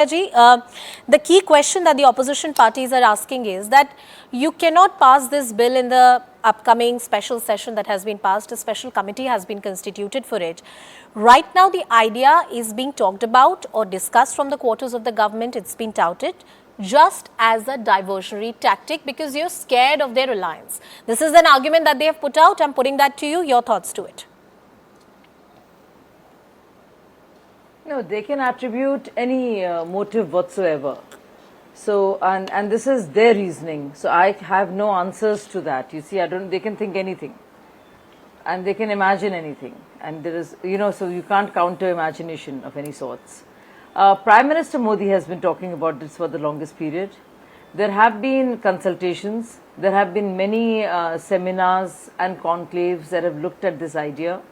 Ji, the key question that the opposition parties are asking is that you cannot pass this bill in the upcoming special session that has been passed. A special committee has been constituted for it. Right now, the idea is being talked about or discussed from the quarters of the government. It's been touted just as a diversionary tactic because you're scared of their alliance. This is an argument that they have put out. I'm putting that to you. Your thoughts to it. No, they can attribute any motive whatsoever. So, and this is their reasoning. So I have no answers to that. You see, they can think anything. And they can imagine anything. And there is, so you can't counter imagination of any sorts. Prime Minister Modi has been talking about this for the longest period. There have been consultations. There have been many seminars and conclaves that have looked at this idea.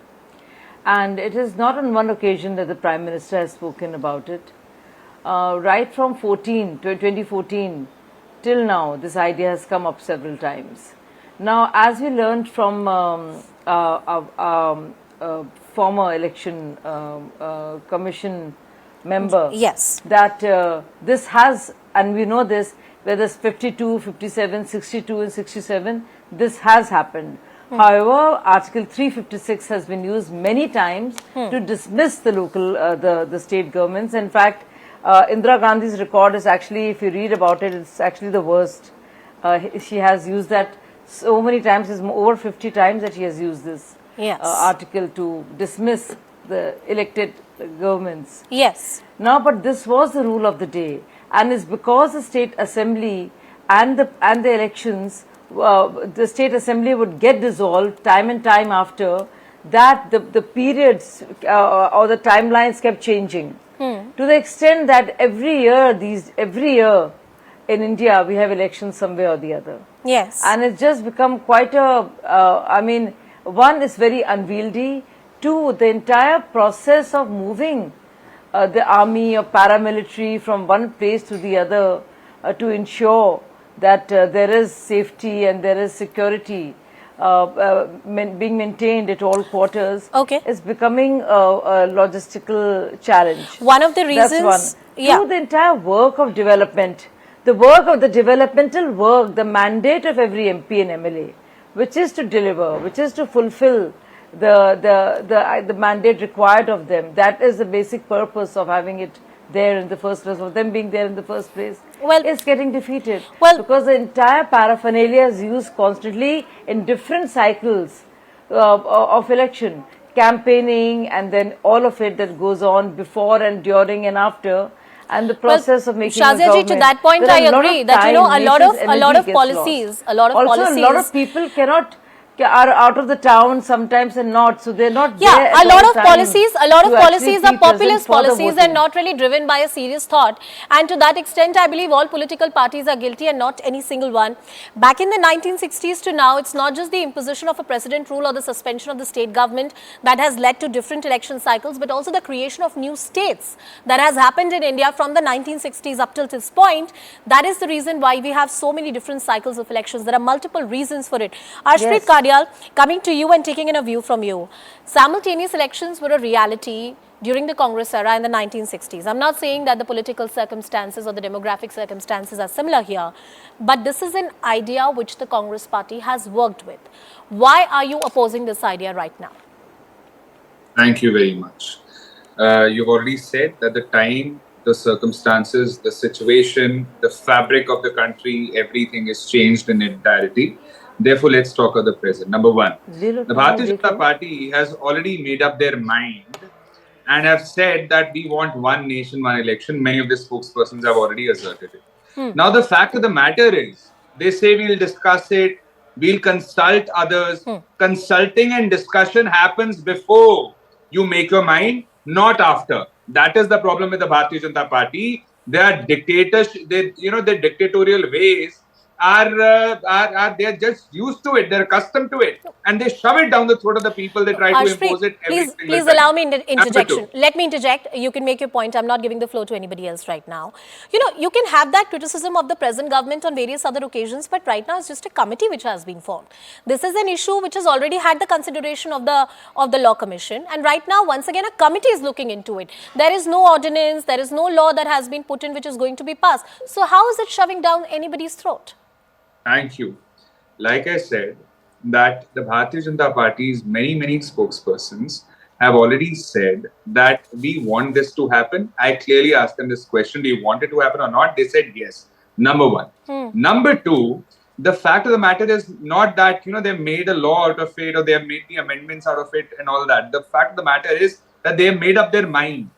And it is not on one occasion that the Prime Minister has spoken about it. Right from 2014 till now, this idea has come up several times. Now, as we learned from former election commission member, yes, that this has, and we know this, whether it's 52, 57, 62 and 67, this has happened. However, Article 356 has been used many times to dismiss the local, the state governments. In fact, Indira Gandhi's record is actually, if you read about it, it's actually the worst. She has used that so many times, it's over 50 times that she has used this article to dismiss the elected governments. Yes. Now, but this was the rule of the day, and it's because the state assembly and the elections, the state assembly would get dissolved time and time after that the periods or the timelines kept changing to the extent that every year in India we have elections somewhere or the other. Yes. And it's just become quite a, I mean, one is very unwieldy. Two, the entire process of moving the army or paramilitary from one place to the other to ensure that there is safety and there is security being maintained at all quarters is becoming a logistical challenge. One of the reasons... That's one. Two, the entire work of development, the work of the developmental work, the mandate of every MP and MLA, which is to deliver, which is to fulfill the mandate required of them. That is the basic purpose of having it there in the first place, of them being there in the first place, is getting defeated. Because the entire paraphernalia is used constantly in different cycles of election, campaigning, and then all of it that goes on before and during and after, and the process of making a government. To that point, I agree that a lot of policies, a lot of people are out of the town sometimes and not, so they're not there. Yeah, a lot of policies are populist policies and not really driven by a serious thought. And to that extent, I believe all political parties are guilty and not any single one. Back in the 1960s to now, it's not just the imposition of a precedent rule or the suspension of the state government that has led to different election cycles, but also the creation of new states that has happened in India from the 1960s up till this point. That is the reason why we have so many different cycles of elections. There are multiple reasons for it. Arshpreet Kadia, coming to you and taking in a view from you. Simultaneous elections were a reality during the Congress era in the 1960s. I'm not saying that the political circumstances or the demographic circumstances are similar here, but this is an idea which the Congress party has worked with. Why are you opposing this idea right now? Thank you very much. You've already said that the time, the circumstances, the situation, the fabric of the country, everything is changed in entirety. Therefore, let's talk of the present. Number one, the Bharatiya Janata Party has already made up their mind and have said that we want one nation, one election. Many of the spokespersons have already asserted it. Now, the fact of the matter is, they say we'll discuss it, we'll consult others. Consulting and discussion happens before you make your mind, not after. That is the problem with the Bharatiya Janata Party. They are dictators, their dictatorial ways are they're just used to it. They're accustomed to it, and they shove it down the throat of the people. They try to impose it every single Please time. allow me Number interjection. two. Let me interject. You can make your point. I'm not giving the floor to anybody else right now. You know, you can have that criticism of the present government on various other occasions, but right now it's just a committee which has been formed. This is an issue which has already had the consideration of the law commission, and right now, once again, a committee is looking into it. There is no ordinance, there is no law that has been put in which is going to be passed. So how is it shoving down anybody's throat? Thank you. Like I said, that the Bharatiya Janata Party's many spokespersons have already said that we want this to happen. I clearly asked them this question: do you want it to happen or not? They said yes. Number one. Number two, the fact of the matter is not that they've made a law out of it or they have made the amendments out of it and all that. The fact of the matter is that they have made up their mind.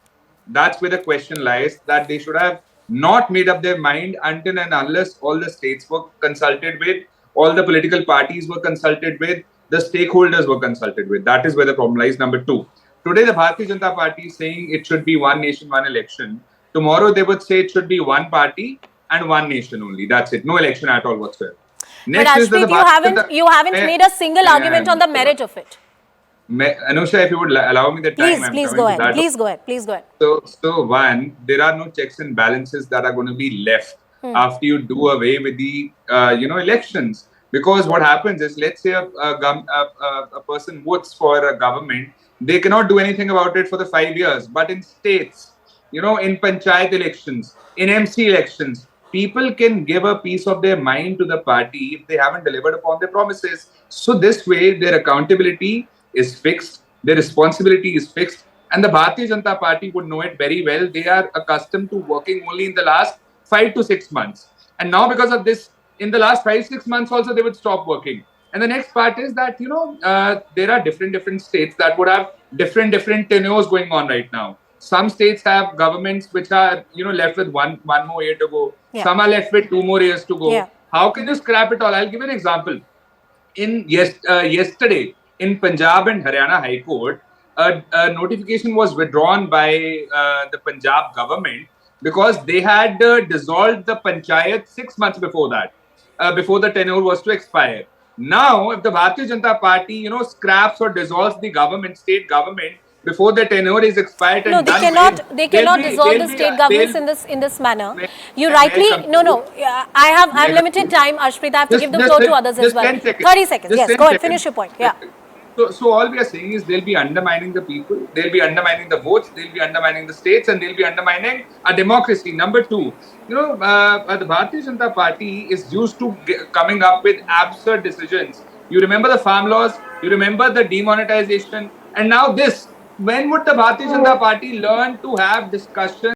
That's where the question lies, that they should have not made up their mind until and unless all the states were consulted with, all the political parties were consulted with, the stakeholders were consulted with. That is where the problem lies. Number two, today the Bharatiya Janata Party is saying it should be one nation, one election. Tomorrow they would say it should be one party and one nation only. That's it. No election at all whatsoever. Next but Ashpreet, you haven't made a single argument on the merit of it. Anusha, if you would allow me the time, please go ahead. Please go ahead. So one, there are no checks and balances that are going to be left after you do away with the elections. Because what happens is, let's say a person votes for a government, they cannot do anything about it for the 5 years. But in states, in panchayat elections, in MC elections, people can give a piece of their mind to the party if they haven't delivered upon their promises. So this way, their accountability is fixed, their responsibility is fixed, and the Bharatiya Janata Party would know it very well. They are accustomed to working only in the last 5 to 6 months. And now because of this, in the last 5-6 months also, they would stop working. And the next part is that, there are different states that would have different tenures going on right now. Some states have governments which are, left with one more year to go. Yeah. Some are left with 2 more years to go. Yeah. How can you scrap it all? I'll give you an example. Yesterday, in Punjab and Haryana High Court, a notification was withdrawn by the Punjab government because they had dissolved the panchayat 6 months before that, before the tenure was to expire. Now, if the Bharatiya Janata Party, scraps or dissolves the government, state government, before the tenure is expired, no, they cannot dissolve the state governments in this manner. You rightly I have limited time, Ashpreet. I have to give the floor to others as well. 30 seconds. Yes, go ahead. Finish your point. Yeah. So all we are saying is they'll be undermining the people, they'll be undermining the votes, they'll be undermining the states, and they'll be undermining our democracy. Number two, the Bharatiya Janata Party is used to coming up with absurd decisions. You remember the farm laws, you remember the demonetization, and now this. When would the Bharatiya Janata Party learn to have discussions